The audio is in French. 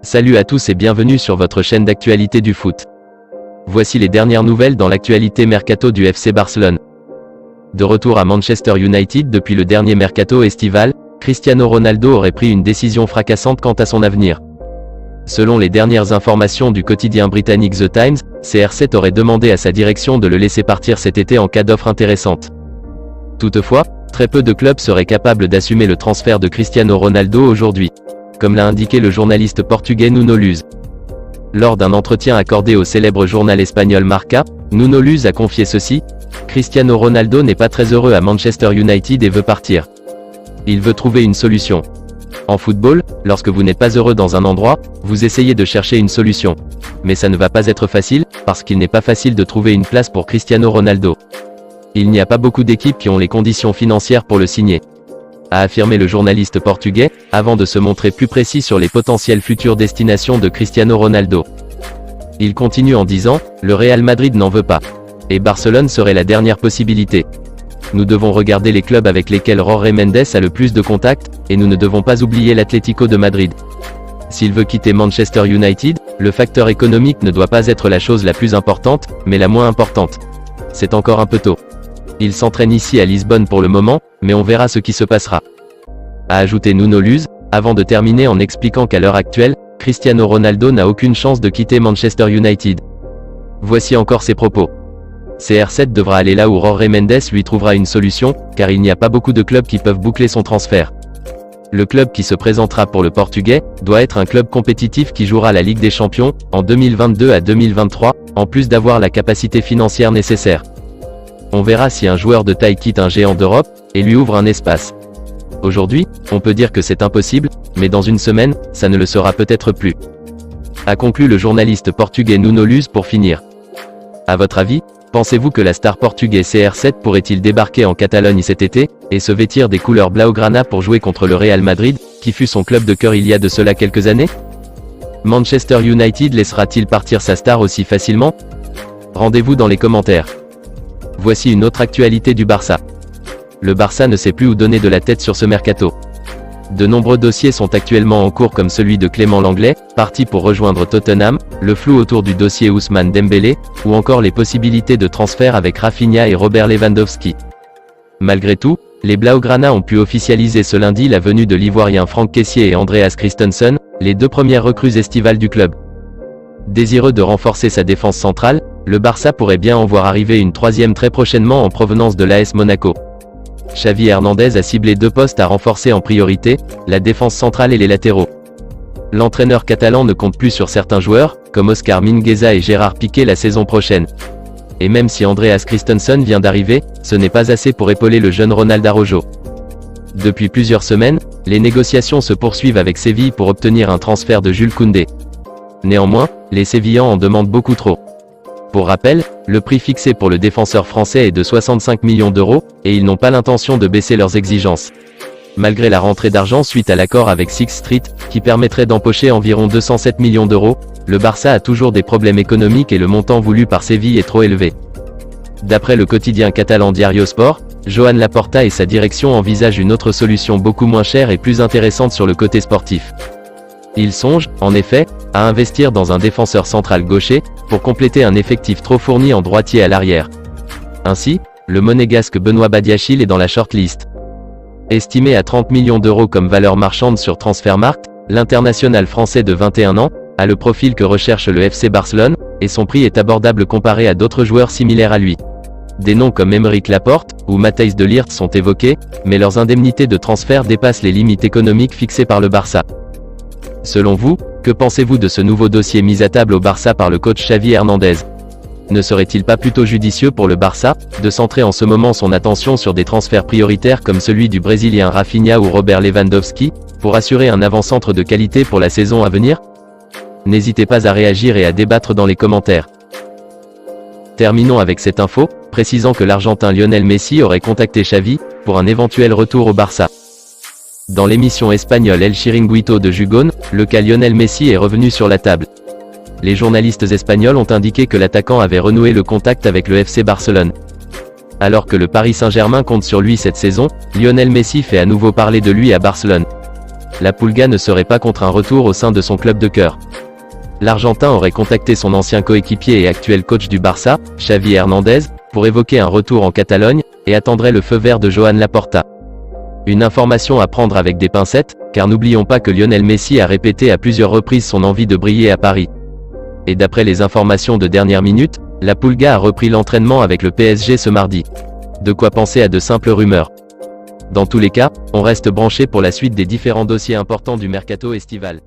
Salut à tous et bienvenue sur votre chaîne d'actualité du foot. Voici les dernières nouvelles dans l'actualité mercato du FC Barcelone. De retour à Manchester United depuis le dernier mercato estival, Cristiano Ronaldo aurait pris une décision fracassante quant à son avenir. Selon les dernières informations du quotidien britannique The Times, CR7 aurait demandé à sa direction de le laisser partir cet été en cas d'offre intéressante. Toutefois, très peu de clubs seraient capables d'assumer le transfert de Cristiano Ronaldo aujourd'hui, comme l'a indiqué le journaliste portugais Nuno Luz. Lors d'un entretien accordé au célèbre journal espagnol Marca, Nuno Luz a confié ceci: Cristiano Ronaldo n'est pas très heureux à Manchester United et veut partir. Il veut trouver une solution. En football, lorsque vous n'êtes pas heureux dans un endroit, vous essayez de chercher une solution. Mais ça ne va pas être facile, parce qu'il n'est pas facile de trouver une place pour Cristiano Ronaldo. Il n'y a pas beaucoup d'équipes qui ont les conditions financières pour le signer, a affirmé le journaliste portugais, avant de se montrer plus précis sur les potentielles futures destinations de Cristiano Ronaldo. Il continue en disant: le Real Madrid n'en veut pas. Et Barcelone serait la dernière possibilité. Nous devons regarder les clubs avec lesquels Jorge Mendes a le plus de contacts, et nous ne devons pas oublier l'Atlético de Madrid. S'il veut quitter Manchester United, le facteur économique ne doit pas être la chose la plus importante, mais la moins importante. C'est encore un peu tôt. Il s'entraîne ici à Lisbonne pour le moment, mais on verra ce qui se passera, a ajouté Nuno Luz, avant de terminer en expliquant qu'à l'heure actuelle, Cristiano Ronaldo n'a aucune chance de quitter Manchester United. Voici encore ses propos. CR7 devra aller là où Jorge Mendes lui trouvera une solution, car il n'y a pas beaucoup de clubs qui peuvent boucler son transfert. Le club qui se présentera pour le Portugais doit être un club compétitif qui jouera la Ligue des Champions en 2022 à 2023, en plus d'avoir la capacité financière nécessaire. On verra si un joueur de taille quitte un géant d'Europe et lui ouvre un espace. Aujourd'hui, on peut dire que c'est impossible, mais dans une semaine, ça ne le sera peut-être plus, a conclu le journaliste portugais Nuno Luz pour finir. À votre avis, pensez-vous que la star portugaise CR7 pourrait-il débarquer en Catalogne cet été, et se vêtir des couleurs blaugrana pour jouer contre le Real Madrid, qui fut son club de cœur il y a de cela quelques années? Manchester United laissera-t-il partir sa star aussi facilement? Rendez-vous dans les commentaires. Voici une autre actualité du Barça. Le Barça ne sait plus où donner de la tête sur ce mercato. De nombreux dossiers sont actuellement en cours comme celui de Clément Lenglet, parti pour rejoindre Tottenham, le flou autour du dossier Ousmane Dembélé, ou encore les possibilités de transfert avec Rafinha et Robert Lewandowski. Malgré tout, les Blaugrana ont pu officialiser ce lundi la venue de l'Ivoirien Franck Kessié et Andreas Christensen, les deux premières recrues estivales du club. Désireux de renforcer sa défense centrale, le Barça pourrait bien en voir arriver une troisième très prochainement en provenance de l'AS Monaco. Xavi Hernandez a ciblé deux postes à renforcer en priorité, la défense centrale et les latéraux. L'entraîneur catalan ne compte plus sur certains joueurs, comme Oscar Mingueza et Gérard Piqué la saison prochaine. Et même si Andreas Christensen vient d'arriver, ce n'est pas assez pour épauler le jeune Ronald Araujo. Depuis plusieurs semaines, les négociations se poursuivent avec Séville pour obtenir un transfert de Jules Koundé. Néanmoins, les Sévillans en demandent beaucoup trop. Pour rappel, le prix fixé pour le défenseur français est de 65 millions d'euros, et ils n'ont pas l'intention de baisser leurs exigences. Malgré la rentrée d'argent suite à l'accord avec Sixth Street, qui permettrait d'empocher environ 207 millions d'euros, le Barça a toujours des problèmes économiques et le montant voulu par Séville est trop élevé. D'après le quotidien catalan Diario Sport, Joan Laporta et sa direction envisagent une autre solution beaucoup moins chère et plus intéressante sur le côté sportif. Ils songent, en effet, à investir dans un défenseur central gaucher, pour compléter un effectif trop fourni en droitier à l'arrière. Ainsi, le monégasque Benoît Badiachil est dans la shortlist. Estimé à 30 millions d'euros comme valeur marchande sur Transfermarkt, l'international français de 21 ans, a le profil que recherche le FC Barcelone, et son prix est abordable comparé à d'autres joueurs similaires à lui. Des noms comme Aymeric Laporte, ou Matthijs de Ligt sont évoqués, mais leurs indemnités de transfert dépassent les limites économiques fixées par le Barça. Selon vous, que pensez-vous de ce nouveau dossier mis à table au Barça par le coach Xavi Hernandez? Ne serait-il pas plutôt judicieux pour le Barça, de centrer en ce moment son attention sur des transferts prioritaires comme celui du Brésilien Rafinha ou Robert Lewandowski, pour assurer un avant-centre de qualité pour la saison à venir? N'hésitez pas à réagir et à débattre dans les commentaires. Terminons avec cette info, précisant que l'Argentin Lionel Messi aurait contacté Xavi, pour un éventuel retour au Barça. Dans l'émission espagnole El Chiringuito de Jugón, le cas Lionel Messi est revenu sur la table. Les journalistes espagnols ont indiqué que l'attaquant avait renoué le contact avec le FC Barcelone. Alors que le Paris Saint-Germain compte sur lui cette saison, Lionel Messi fait à nouveau parler de lui à Barcelone. la Pulga ne serait pas contre un retour au sein de son club de cœur. L'Argentin aurait contacté son ancien coéquipier et actuel coach du Barça, Xavi Hernandez, pour évoquer un retour en Catalogne, et attendrait le feu vert de Joan Laporta. Une information à prendre avec des pincettes, car n'oublions pas que Lionel Messi a répété à plusieurs reprises son envie de briller à Paris. Et d'après les informations de dernière minute, la Pulga a repris l'entraînement avec le PSG ce mardi. De quoi penser à de simples rumeurs. Dans tous les cas, on reste branché pour la suite des différents dossiers importants du mercato estival.